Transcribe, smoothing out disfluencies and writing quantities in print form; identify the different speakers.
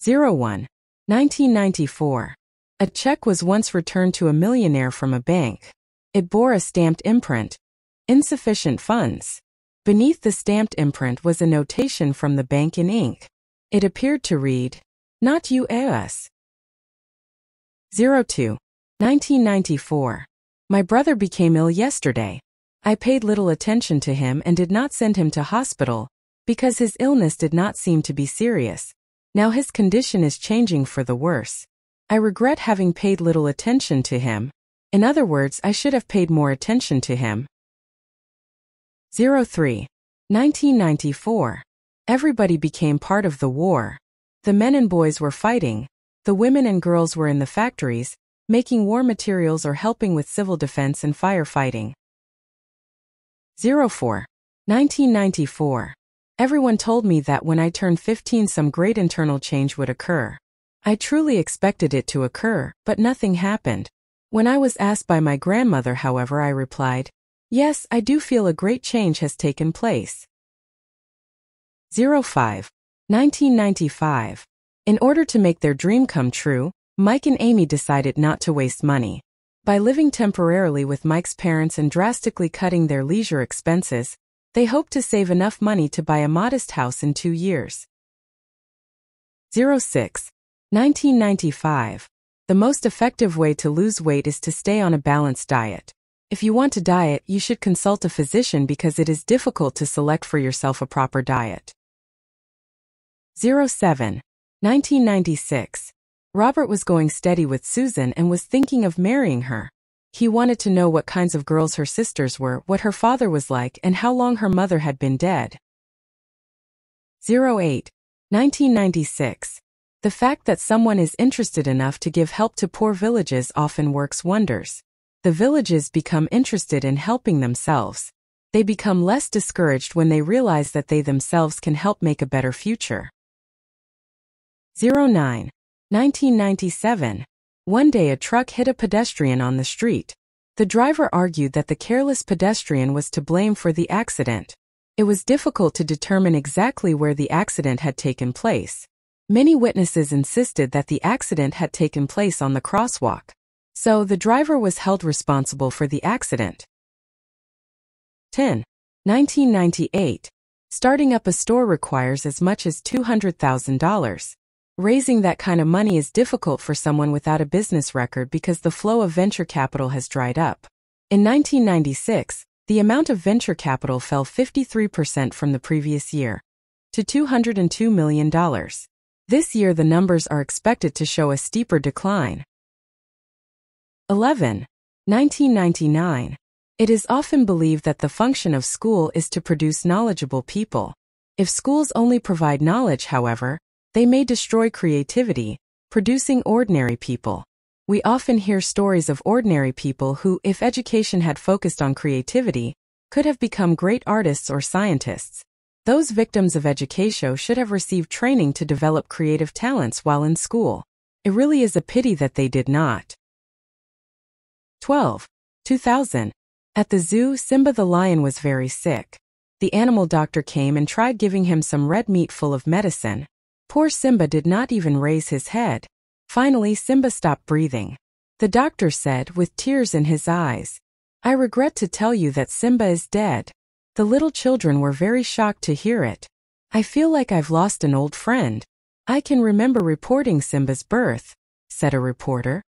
Speaker 1: 01. 1994. A check was once returned to a millionaire from a bank. It bore a stamped imprint. Insufficient funds. Beneath the stamped imprint was a notation from the bank in ink. It appeared to read, "Not you us." 02. 1994. My brother became ill yesterday. I paid little attention to him and did not send him to hospital, because his illness did not seem to be serious. Now his condition is changing for the worse. I regret having paid little attention to him. In other words, I should have paid more attention to him. 03. 1994. Everybody became part of the war. The men and boys were fighting. The women and girls were in the factories, making war materials or helping with civil defense and firefighting. 04. 1994. Everyone told me that when I turned 15 some great internal change would occur. I truly expected it to occur, but nothing happened. When I was asked by my grandmother, however, I replied, "Yes, I do feel a great change has taken place." 05. 1995. In order to make their dream come true, Mike and Amy decided not to waste money. By living temporarily with Mike's parents and drastically cutting their leisure expenses, they hoped to save enough money to buy a modest house in 2 years. 06. 1995. The most effective way to lose weight is to stay on a balanced diet. If you want to diet, you should consult a physician because it is difficult to select for yourself a proper diet. 07. 1996. Robert was going steady with Susan and was thinking of marrying her. He wanted to know what kinds of girls her sisters were, what her father was like, and how long her mother had been dead. 08. 1996. The fact that someone is interested enough to give help to poor villages often works wonders. The villages become interested in helping themselves. They become less discouraged when they realize that they themselves can help make a better future. 09. 1997. One day a truck hit a pedestrian on the street. The driver argued that the careless pedestrian was to blame for the accident. It was difficult to determine exactly where the accident had taken place. Many witnesses insisted that the accident had taken place on the crosswalk. So the driver was held responsible for the accident. 10. 1998. Starting up a store requires as much as $200,000. Raising that kind of money is difficult for someone without a business record because the flow of venture capital has dried up. In 1996, the amount of venture capital fell 53% from the previous year to $202 million. This year the numbers are expected to show a steeper decline. 11. 1999. It is often believed that the function of school is to produce knowledgeable people. If schools only provide knowledge, however, they may destroy creativity, producing ordinary people. We often hear stories of ordinary people who, if education had focused on creativity, could have become great artists or scientists. Those victims of education should have received training to develop creative talents while in school. It really is a pity that they did not. 12. 2000. At the zoo, Simba the lion was very sick. The animal doctor came and tried giving him some red meat full of medicine. Poor Simba did not even raise his head. Finally, Simba stopped breathing. The doctor said, with tears in his eyes, "I regret to tell you that Simba is dead." The little children were very shocked to hear it. "I feel like I've lost an old friend. I can remember reporting Simba's birth," said a reporter.